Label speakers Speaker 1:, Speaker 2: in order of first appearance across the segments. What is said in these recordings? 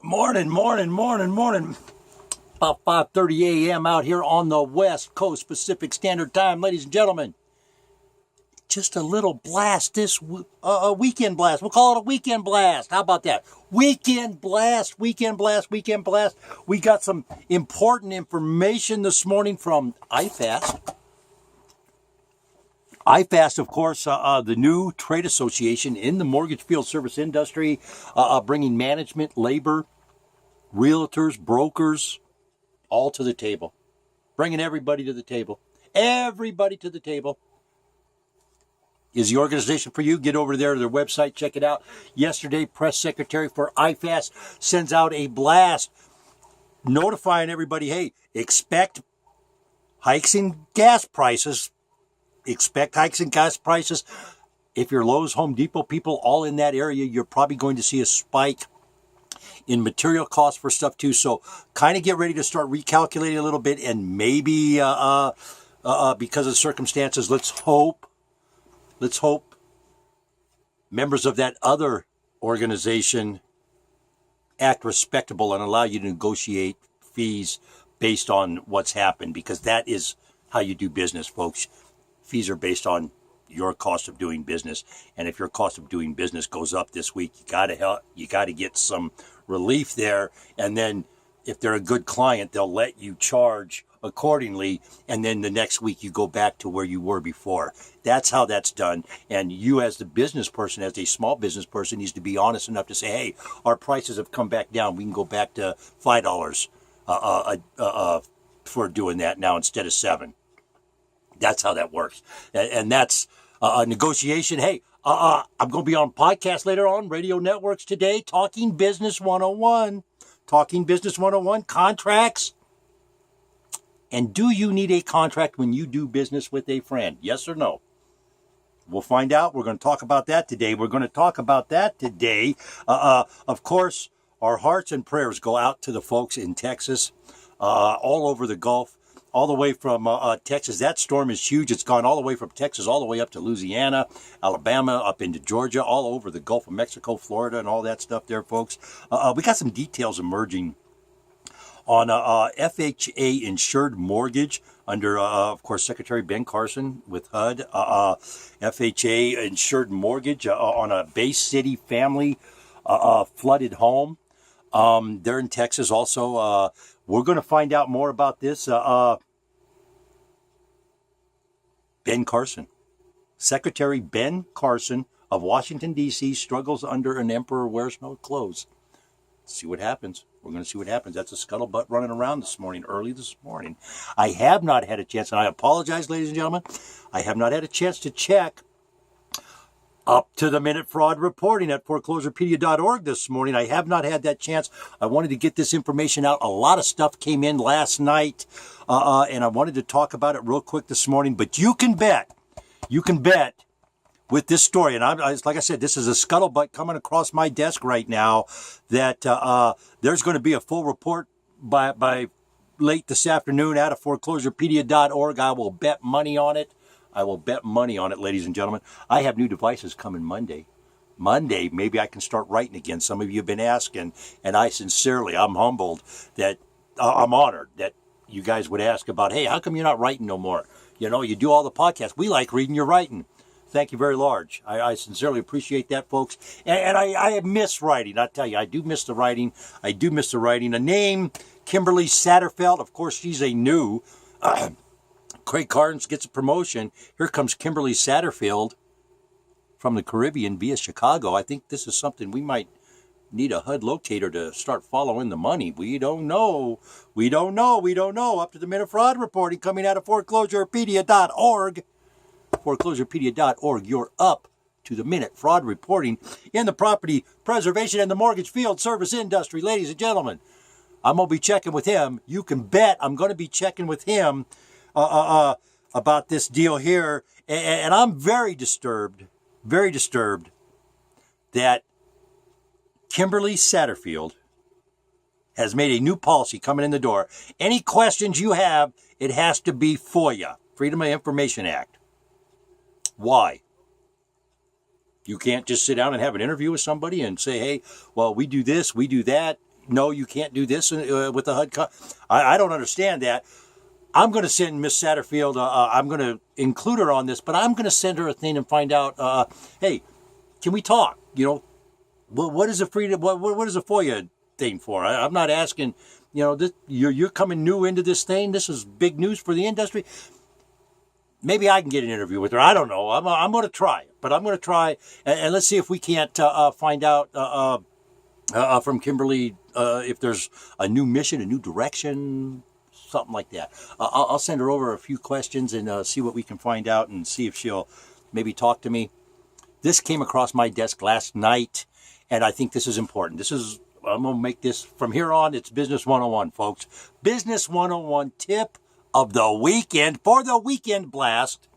Speaker 1: Morning. About 5:30 a.m. out here on the West Coast Pacific Standard Time, ladies and gentlemen. Just a little blast this weekend blast. We'll call it a weekend blast. How about that? Weekend blast. We got some important information this morning from IAFST. IAFST, of course, the new trade association in the mortgage field service industry, bringing management, labor, realtors, brokers, all to the table. Bringing everybody to the table. Everybody to the table. Is the organization for you? Get over there to their website, check it out. Yesterday, press secretary for IAFST sends out a blast notifying everybody, hey, expect hikes in gas prices. Expect hikes in gas prices. If you're Lowe's, Home Depot people, all in that area, you're probably going to see a spike in material costs for stuff too. So kind of get ready to start recalculating a little bit, and maybe because of circumstances, let's hope members of that other organization act respectable and allow you to negotiate fees based on what's happened, because that is how you do business, folks. Fees are based on your cost of doing business, and if your cost of doing business goes up this week, you got to get some relief there. And then if they're a good client, they'll let you charge accordingly, and then the next week you go back to where you were before. That's how that's done. And you, as the business person, as a small business person, needs to be honest enough to say, hey, our prices have come back down. We can go back to $5 for doing that now instead of $7. That's how that works. And that's a negotiation. Hey, I'm going to be on podcast later on, radio networks today, Talking Business 101. Talking Business 101, contracts. And do you need a contract when you do business with a friend? Yes or no? We'll find out. We're going to talk about that today. Of course, our hearts and prayers go out to the folks in Texas, all over the Gulf. All the way from Texas. That storm is huge. It's gone all the way from Texas, all the way up to Louisiana, Alabama, up into Georgia, all over the Gulf of Mexico, Florida, and all that stuff there, folks. We got some details emerging on FHA insured mortgage under, of course, Secretary Ben Carson with HUD. FHA insured mortgage on a Bay City family flooded home. They're in Texas also. We're going to find out more about this. Ben Carson. Secretary Ben Carson of Washington, D.C. struggles under an emperor wears no clothes. Let's see what happens. We're going to see what happens. That's a scuttlebutt running around early this morning. I have not had a chance, and I apologize, ladies and gentlemen, I have not had a chance to check up to the minute fraud reporting at foreclosurepedia.org this morning. I have not had that chance. I wanted to get this information out. A lot of stuff came in last night, and I wanted to talk about it real quick this morning. But you can bet with this story, and like I said, this is a scuttlebutt coming across my desk right now, that there's going to be a full report by late this afternoon out of foreclosurepedia.org. I will bet money on it. Ladies and gentlemen. I have new devices coming Monday. Maybe I can start writing again. Some of you have been asking, and I'm humbled that I'm honored that you guys would ask about, hey, how come you're not writing no more? You know, you do all the podcasts. We like reading your writing. Thank you very large. I sincerely appreciate that, folks. And I miss writing. I tell you, I do miss the writing. A name, Kimberly Satterfeld. Of course, she's a new... Craig Carnes gets a promotion. Here comes Kimberly Satterfield from the Caribbean via Chicago. I think this is something we might need a HUD locator to start following the money. We don't know. Up to the minute fraud reporting coming out of foreclosurepedia.org. Foreclosurepedia.org. You're up to the minute fraud reporting in the property preservation and the mortgage field service industry. Ladies and gentlemen, I'm going to be checking with him. You can bet I'm going to be checking with him about this deal here, and I'm very disturbed that Kimberly Satterfield has made a new policy coming in the door. Any questions you have, it has to be FOIA, Freedom of Information Act. Why? You can't just sit down and have an interview with somebody and say, hey, well, we do this, we do that. no, you can't do this with the HUD. I don't understand that. I'm going to send Miss Satterfield, I'm going to include her on this, but I'm going to send her a thing and find out, hey, can we talk? What is a what is a FOIA thing for? I'm not asking, this, you're coming new into this thing. This is big news for the industry. Maybe I can get an interview with her. I don't know. I'm going to try it, but I'm going to try, and let's see if we can't find out from Kimberly if there's a new mission, a new direction, something like that. I'll send her over a few questions and see what we can find out and see if she'll maybe talk to me. This came across my desk last night, and I think this is important. I'm going to make this, from here on, it's Business 101, folks. Business 101 tip of the weekend for the weekend blast.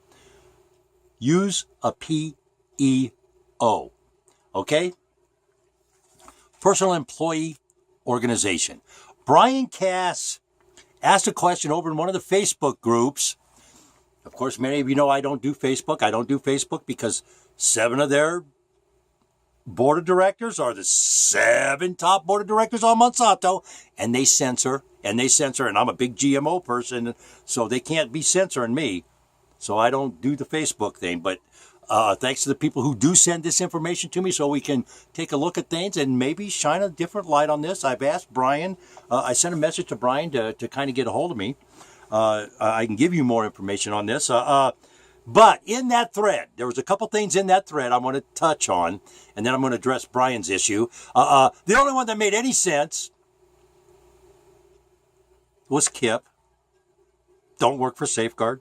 Speaker 1: Use a PEO. Okay? Personal Employee Organization. Brian Cass asked a question over in one of the Facebook groups. Of course, many of you know I don't do Facebook. I don't do Facebook because 7 of their board of directors are the 7 top board of directors on Monsanto, and they censor, and I'm a big GMO person, so they can't be censoring me. So I don't do the Facebook thing, but thanks to the people who do send this information to me so we can take a look at things and maybe shine a different light on this. I've asked Brian, I sent a message to Brian to kind of get a hold of me. I can give you more information on this. But in that thread, there was a couple things in that thread I want to touch on, and then I'm going to address Brian's issue. The only one that made any sense was Kip. Don't work for Safeguard.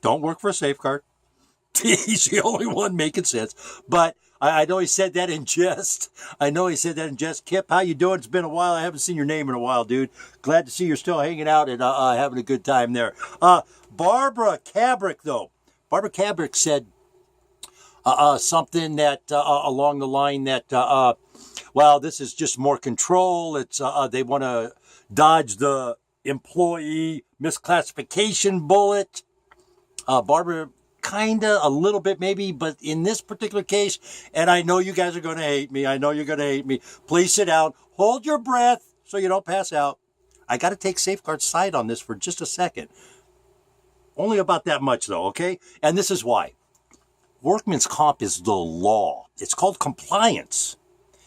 Speaker 1: Don't work for Safeguard. He's the only one making sense. But I know he said that in jest. Kip, how you doing? It's been a while. I haven't seen your name in a while, dude. Glad to see you're still hanging out and having a good time there. Barbara Cabrick, though. Barbara Cabrick said something that along the line that, this is just more control. It's they want to dodge the employee misclassification bullet. Barbara, kind of, a little bit maybe, but in this particular case, and I know you guys are going to hate me. Please sit down. Hold your breath so you don't pass out. I got to take Safeguard's side on this for just a second. Only about that much, though, okay? And this is why. Workman's comp is the law. It's called compliance.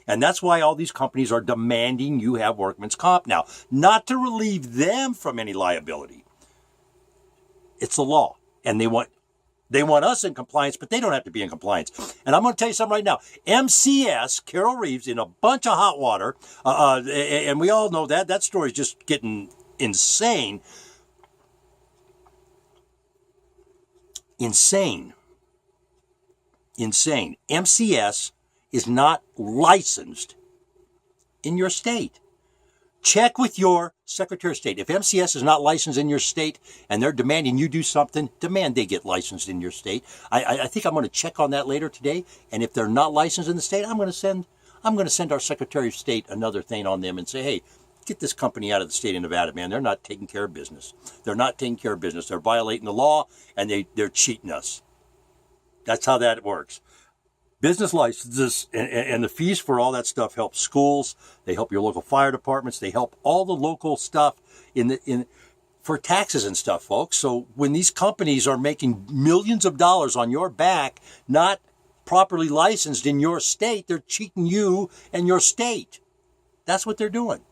Speaker 1: And that's why all these companies are demanding you have workman's comp now. Not to relieve them from any liability. It's the law. And they want us in compliance, but they don't have to be in compliance. And I'm going to tell you something right now. MCS, Carol Reeves, in a bunch of hot water, and we all know that story's just getting insane. Insane. MCS is not licensed in your state. Check with your Secretary of State. If MCS is not licensed in your state and they're demanding you do something, demand they get licensed in your state. I think I'm going to check on that later today. And if they're not licensed in the state, I'm going to send our Secretary of State another thing on them and say, hey, get this company out of the state of Nevada, man. They're not taking care of business. They're violating the law, and they're cheating us. That's how that works. Business licenses and the fees for all that stuff help schools. They help your local fire departments. They help all the local stuff for taxes and stuff, folks. So when these companies are making millions of dollars on your back, not properly licensed in your state, they're cheating you and your state. That's what they're doing.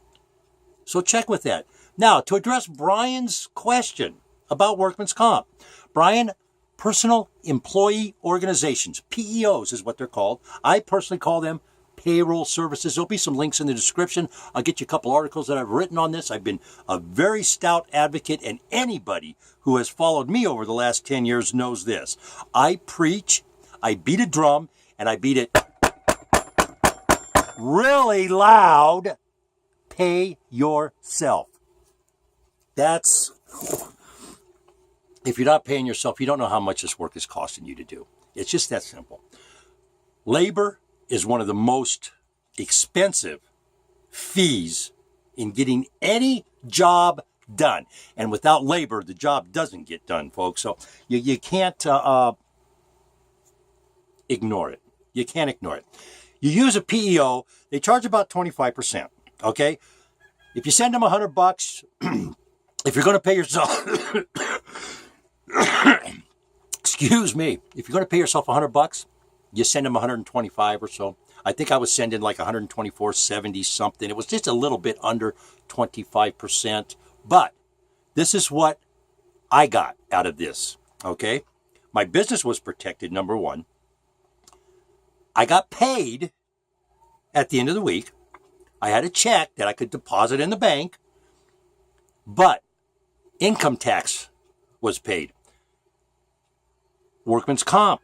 Speaker 1: So check with that. Now, to address Brian's question about workman's comp. Brian, Personal Employee Organizations, PEOs is what they're called. I personally call them payroll services. There'll be some links in the description. I'll get you a couple articles that I've written on this. I've been a very stout advocate, and anybody who has followed me over the last 10 years knows this. I preach, I beat a drum, and I beat it really loud. Pay yourself. If you're not paying yourself, you don't know how much this work is costing you to do. It's just that simple. Labor is one of the most expensive fees in getting any job done. And without labor, the job doesn't get done, folks. So you can't ignore it. You can't ignore it. You use a PEO, they charge about 25%. Okay? If you send them $100, if you're going to pay yourself, excuse me, if you're going to pay yourself $100, you send them 125 or so. I think I was sending like 124.70 something. It was just a little bit under 25%. But this is what I got out of this, okay? My business was protected, number one. I got paid at the end of the week. I had a check that I could deposit in the bank, but income tax was paid. Workman's comp,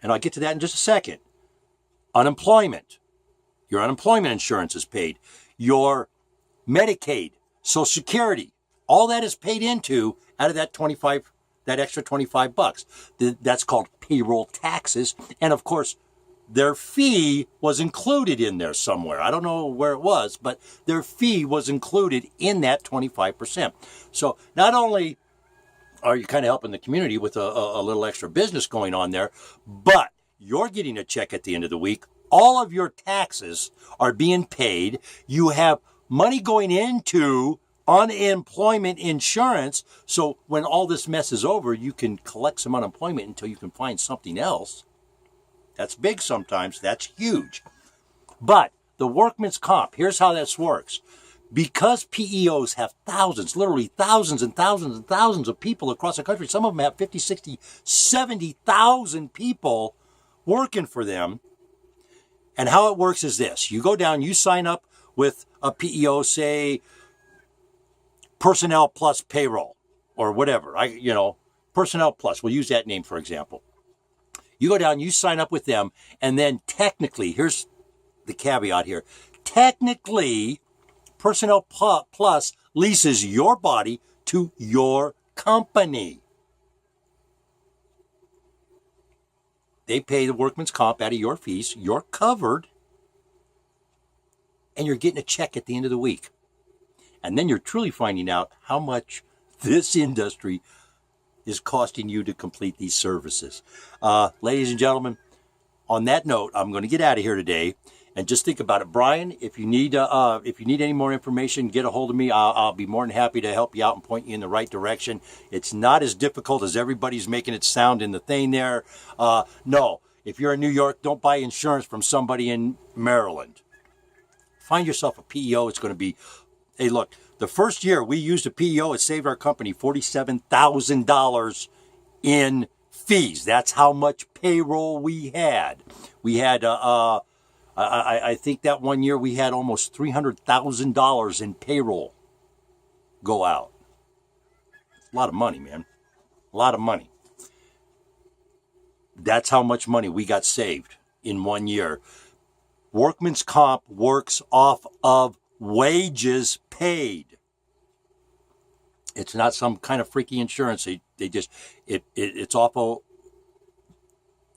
Speaker 1: and I'll get to that in just a second. Unemployment. Your unemployment insurance is paid. Your Medicaid, Social Security, all that is paid into out of that extra $25. That's called payroll taxes. And of course, their fee was included in there somewhere. I don't know where it was, but their fee was included in that 25%. So not only are you kind of helping the community with a little extra business going on there, but you're getting a check at the end of the week. All of your taxes are being paid. You have money going into unemployment insurance. So when all this mess is over, you can collect some unemployment until you can find something else. That's big sometimes. That's huge. But the workman's comp, here's how this works. Because PEOs have thousands, literally thousands and thousands and thousands of people across the country, some of them have 50, 60, 70,000 people working for them. And how it works is this. You go down, you sign up with a PEO, say, Personnel Plus Payroll or whatever. Personnel Plus. We'll use that name, for example. You go down, you sign up with them, and then technically, here's the caveat here. Technically, Personnel Plus leases your body to your company. They pay the workman's comp out of your fees. You're covered. And you're getting a check at the end of the week. And then you're truly finding out how much this industry is costing you to complete these services. Ladies and gentlemen, on that note, I'm going to get out of here today. And just think about it. Brian, if you need any more information, get a hold of me. I'll be more than happy to help you out and point you in the right direction. It's not as difficult as everybody's making it sound in the thing there. No, if you're in New York, don't buy insurance from somebody in Maryland. Find yourself a PEO. It's going to be, hey, look, the first year we used a PEO, it saved our company $47,000 in fees. That's how much payroll we had. We had, I think that one year we had almost $300,000 in payroll go out. It's a lot of money, man. A lot of money. That's how much money we got saved in 1 year. Workman's comp works off of wages paid. It's not some kind of freaky insurance. It's off of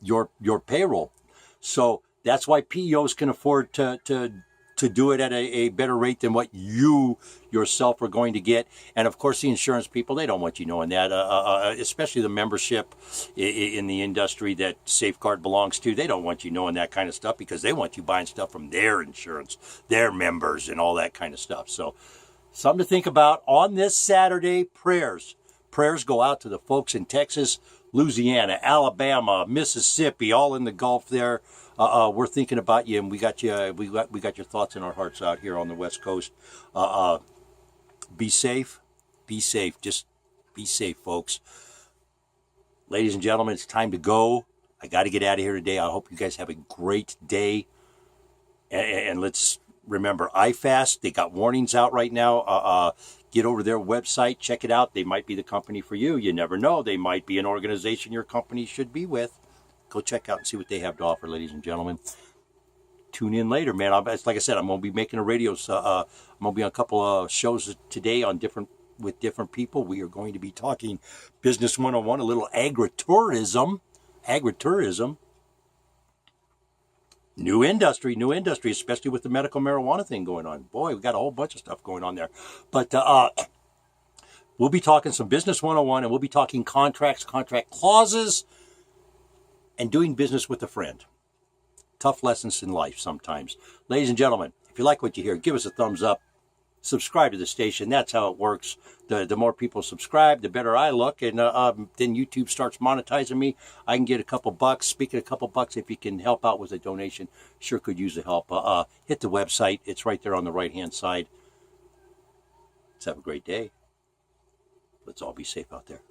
Speaker 1: your payroll. So that's why PEOs can afford to do it at a better rate than what you yourself are going to get. And of course, the insurance people, they don't want you knowing that, especially the membership in the industry that Safeguard belongs to. They don't want you knowing that kind of stuff because they want you buying stuff from their insurance, their members, and all that kind of stuff. So something to think about on this Saturday. Prayers go out to the folks in Texas, Louisiana, Alabama, Mississippi, all in the Gulf there. We're thinking about you, and we got you. We got your thoughts in our hearts out here on the West Coast. Be safe. Be safe. Just be safe, folks. Ladies and gentlemen, it's time to go. I got to get out of here today. I hope you guys have a great day. And let's remember IAFST. They got warnings out right now. Get over their website. Check it out. They might be the company for you. You never know. They might be an organization your company should be with. Go check out and see what they have to offer, ladies and gentlemen. Tune in later, man. Like I said, I'm going to be making a radio. I'm going to be on a couple of shows today with different people. We are going to be talking Business 101, a little agritourism. New industry, especially with the medical marijuana thing going on. Boy, we got a whole bunch of stuff going on there. But we'll be talking some Business 101, and we'll be talking contracts, contract clauses, and doing business with a friend. Tough lessons in life sometimes. Ladies and gentlemen, If you like what you hear, give us a thumbs up. Subscribe to the station. That's how it works. The more people subscribe, the better I look, and then YouTube starts monetizing me. I can get a couple bucks. Speaking of a couple bucks, if you can help out with a donation, sure could use the help. Hit the website. It's right there on the right-hand side. Let's have a great day. Let's all be safe out there.